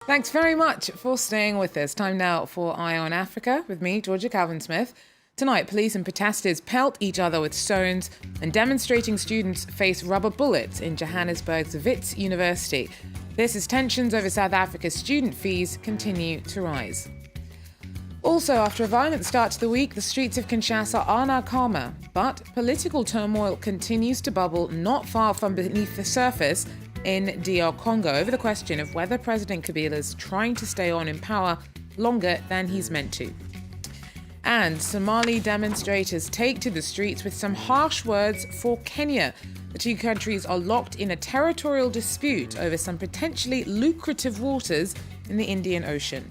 Thanks very much for staying with us. Time now for Eye on Africa with me, Georgia Calvin-Smith. Tonight, police and protesters pelt each other with stones and demonstrating students face rubber bullets in Johannesburg's Wits University. This as tensions over South Africa's student fees continue to rise. Also, after a violent start to the week, the streets of Kinshasa are now calmer, but political turmoil continues to bubble not far from beneath the surface in DR Congo over the question of whether President Kabila is trying to stay on in power longer than he's meant to. And Somali demonstrators take to the streets with some harsh words for Kenya. The two countries are locked in a territorial dispute over some potentially lucrative waters in the Indian Ocean.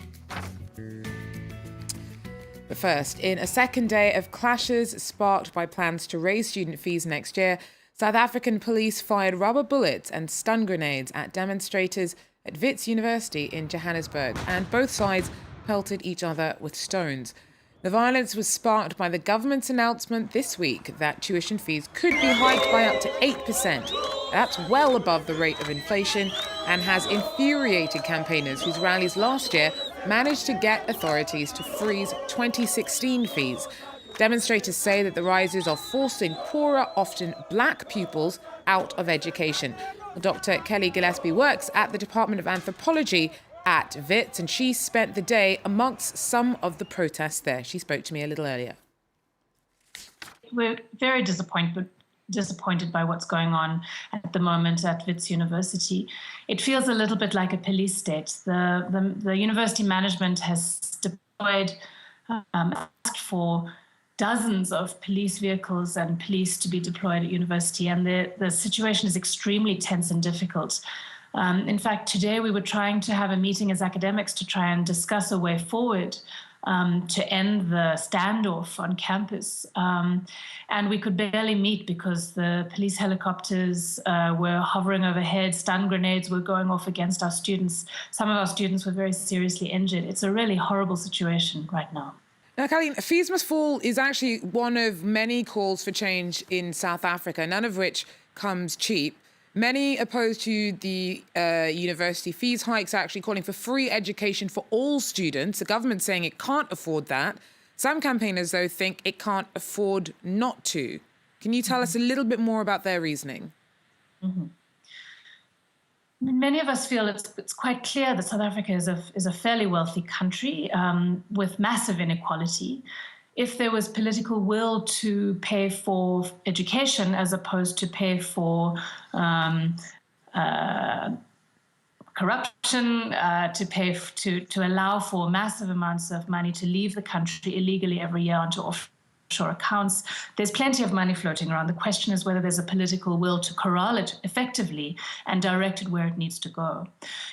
But first, in a second day of clashes sparked by plans to raise student fees next year, South African police fired rubber bullets and stun grenades at demonstrators at Wits University in Johannesburg, and both sides pelted each other with stones. The violence was sparked by the government's announcement this week that tuition fees could be hiked by up to 8%. That's well above the rate of inflation and has infuriated campaigners whose rallies last year managed to get authorities to freeze 2016 fees. Demonstrators say that the rises are forcing poorer, often black pupils out of education. Dr. Kelly Gillespie works at the Department of Anthropology at Wits, and she spent the day amongst some of the protests there. She spoke to me a little earlier. We're very disappointed by what's going on at the moment at Wits University. It feels a little bit like a police state. The university management has deployed, asked for dozens of police vehicles and police to be deployed at university, and the situation is extremely tense and difficult. In fact, today we were trying to have a meeting as academics to try and discuss a way forward to end the standoff on campus. And we could barely meet because the police helicopters were hovering overhead, stun grenades were going off against our students. Some of our students were very seriously injured. It's a really horrible situation right now. Now, Colleen, fees must fall is actually one of many calls for change in South Africa, none of which comes cheap. Many opposed to the university fees hikes, actually calling for free education for all students. The government saying it can't afford that. Some campaigners, though, think it can't afford not to. Can you tell us a little bit more about their reasoning? Mm-hmm. Many of us feel it's quite clear that South Africa is a fairly wealthy country with massive inequality. If there was political will to pay for education as opposed to pay for corruption, to allow for massive amounts of money to leave the country illegally every year onto offshore accounts, there's plenty of money floating around. The question is whether there's a political will to corral it effectively and direct it where it needs to go.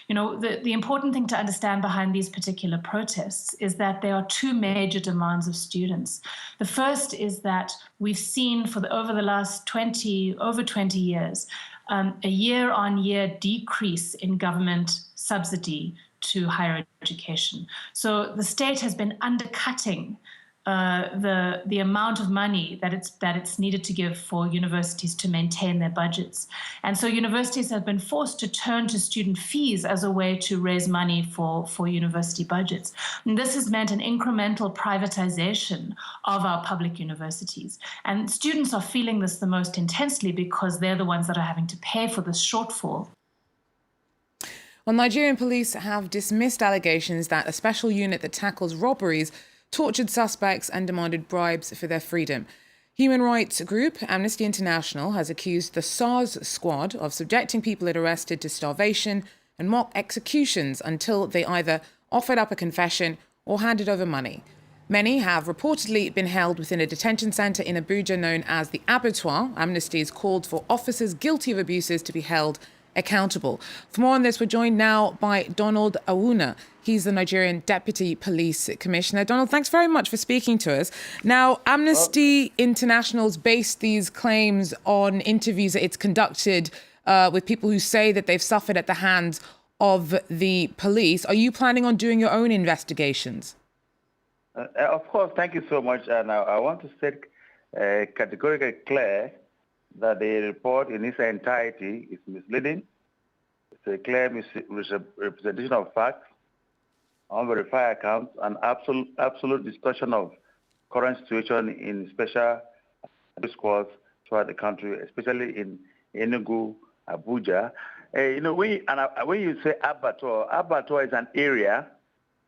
You know, the important thing to understand behind these particular protests is that there are two major demands of students. The first is that we've seen over the last 20 years, a year-on-year decrease in government subsidy to higher education. So the state has been undercutting the amount of money that it's needed to give for universities to maintain their budgets. And so universities have been forced to turn to student fees as a way to raise money for university budgets. And this has meant an incremental privatization of our public universities. And students are feeling this the most intensely because they're the ones that are having to pay for this shortfall. Well, Nigerian police have dismissed allegations that a special unit that tackles robberies tortured suspects and demanded bribes for their freedom. Human rights group Amnesty International has accused the SARS squad of subjecting people it arrested to starvation and mock executions until they either offered up a confession or handed over money. Many have reportedly been held within a detention centre in Abuja known as the Abattoir. Amnesty has called for officers guilty of abuses to be held accountable. For more on this, we're joined now by Donald Awuna. He's the Nigerian Deputy Police Commissioner. Donald, thanks very much for speaking to us. Now, Amnesty International's based these claims on interviews that it's conducted with people who say that they've suffered at the hands of the police. Are you planning on doing your own investigations? Of course, thank you so much. And I want to state categorically clear that the report in its entirety is misleading, It's a clear misrepresentation of facts, unverified accounts, and absolute distortion of current situation in special squads throughout the country, especially in Enugu, Abuja. When you say abattoir is an area.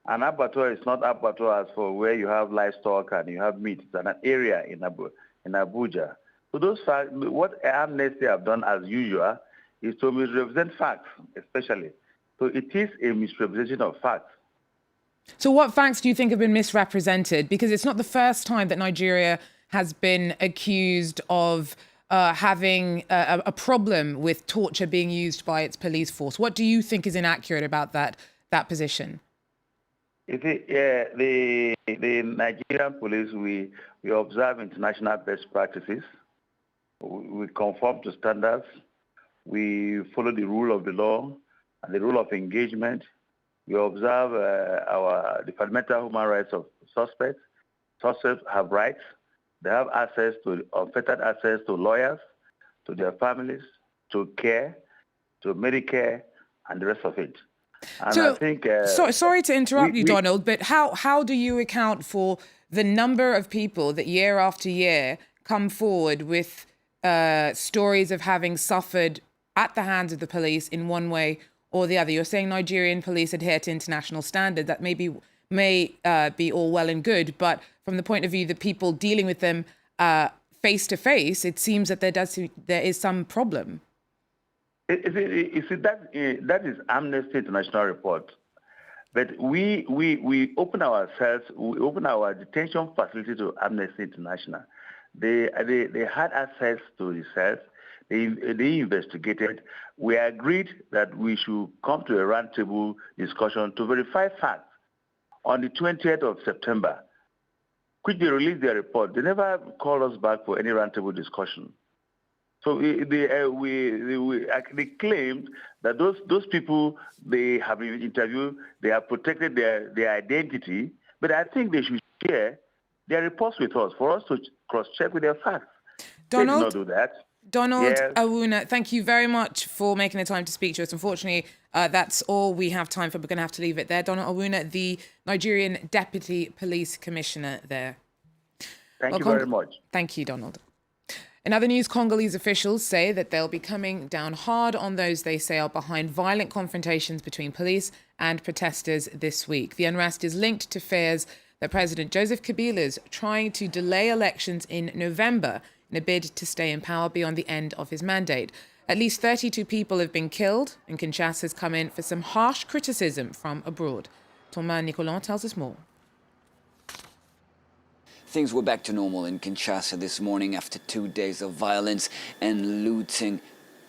An abattoir is not abattoir as for where you have livestock and you have meat. It's an area in Abuja. So those facts, what Amnesty have done as usual is to misrepresent facts, especially. So it is a misrepresentation of facts. So what facts do you think have been misrepresented? Because it's not the first time that Nigeria has been accused of having a problem with torture being used by its police force. What do you think is inaccurate about that position? The Nigerian police, we observe international best practices. We conform to standards. We follow the rule of the law and the rule of engagement. We observe the fundamental human rights of suspects. Suspects have rights. They have unfettered access to lawyers, to their families, to care, to Medicare, and the rest of it. And so, I think, sorry to interrupt you, Donald, but how do you account for the number of people that year after year come forward with stories of having suffered at the hands of the police in one way or the other? You're saying Nigerian police adhere to international standards. That may be all well and good, but from the point of view that people dealing with them face to face, it seems that there is some problem. You see, that is Amnesty International report. But we open ourselves, we open our detention facility to Amnesty International. They had access to the cells. They investigated. We agreed that we should come to a roundtable discussion to verify facts. On the 20th of September, which they released their report, they never called us back for any roundtable discussion. So they claimed that those people they have been interviewed, they have protected their identity, but I think they should share their reports with us for us to cross-check with their facts. Donald, they did not do that. Donald Yes. Awuna, thank you very much for making the time to speak to us. Unfortunately, that's all we have time for. We're going to have to leave it there. Donald Awuna, the Nigerian Deputy Police Commissioner there. Thank you very much. Thank you, Donald. In other news, Congolese officials say that they'll be coming down hard on those they say are behind violent confrontations between police and protesters this week. The unrest is linked to fears that President Joseph Kabila is trying to delay elections in November in a bid to stay in power beyond the end of his mandate. At least 32 people have been killed, and Kinshasa has come in for some harsh criticism from abroad. Thomas Nicolan tells us more. Things were back to normal in Kinshasa this morning after 2 days of violence and looting.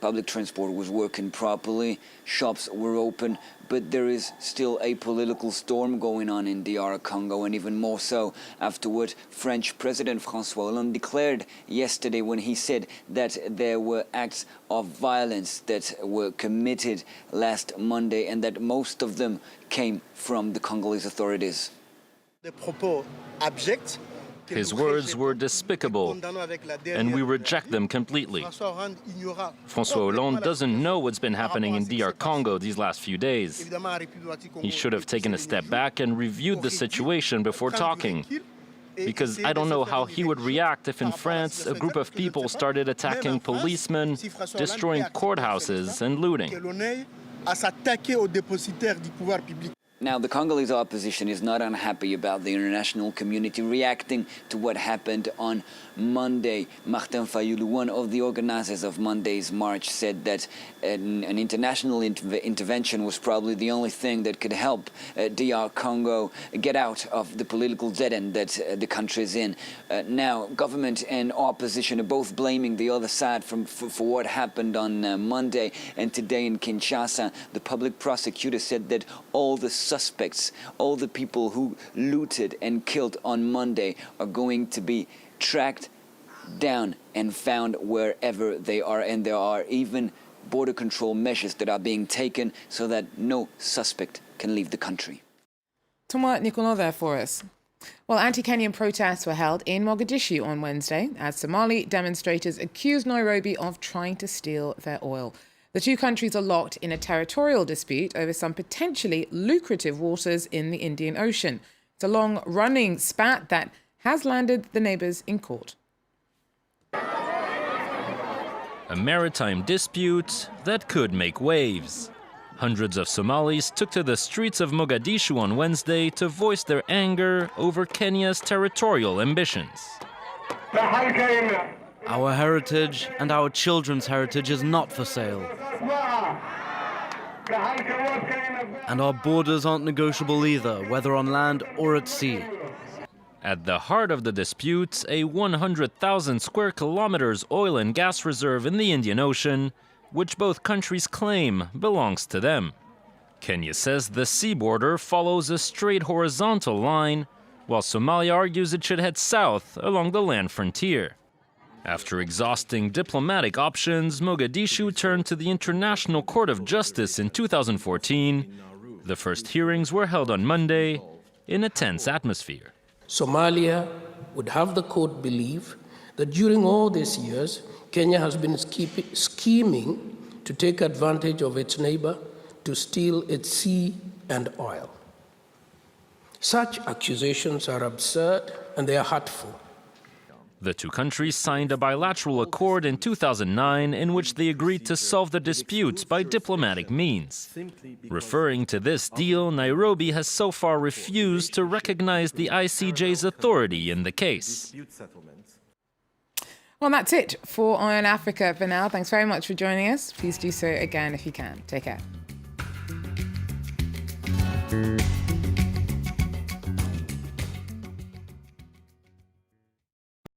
Public transport was working properly, shops were open, but there is still a political storm going on in DR Congo, and even more so after what French President François Hollande declared yesterday when he said that there were acts of violence that were committed last Monday and that most of them came from the Congolese authorities. His words were despicable, and we reject them completely. François Hollande doesn't know what's been happening in DR Congo these last few days. He should have taken a step back and reviewed the situation before talking. Because I don't know how he would react if in France a group of people started attacking policemen, destroying courthouses and looting. Now, the Congolese opposition is not unhappy about the international community reacting to what happened on Monday. Martin Fayulu, one of the organizers of Monday's march, said that an international intervention was probably the only thing that could help DR Congo get out of the political dead end that the country is in. Now, government and opposition are both blaming the other side for what happened on Monday. And today in Kinshasa, the public prosecutor said that all the suspects, all the people who looted and killed on Monday are going to be tracked down and found wherever they are. And there are even border control measures that are being taken so that no suspect can leave the country. Thomas Nicolan there for us. Well, anti-Kenyan protests were held in Mogadishu on Wednesday as Somali demonstrators accused Nairobi of trying to steal their oil. The two countries are locked in a territorial dispute over some potentially lucrative waters in the Indian Ocean. It's a long-running spat that has landed the neighbours in court. A maritime dispute that could make waves. Hundreds of Somalis took to the streets of Mogadishu on Wednesday to voice their anger over Kenya's territorial ambitions. Our heritage and our children's heritage is not for sale. And our borders aren't negotiable either, whether on land or at sea. At the heart of the dispute, a 100,000 square kilometers oil and gas reserve in the Indian Ocean, which both countries claim belongs to them. Kenya says the sea border follows a straight horizontal line, while Somalia argues it should head south along the land frontier. After exhausting diplomatic options, Mogadishu turned to the International Court of Justice in 2014. The first hearings were held on Monday in a tense atmosphere. Somalia would have the court believe that during all these years, Kenya has been scheming to take advantage of its neighbor to steal its sea and oil. Such accusations are absurd and they are hurtful. The two countries signed a bilateral accord in 2009 in which they agreed to solve the disputes by diplomatic means. Referring to this deal, Nairobi has so far refused to recognize the ICJ's authority in the case. Well, that's it for Eye on Africa for now. Thanks very much for joining us. Please do so again if you can. Take care.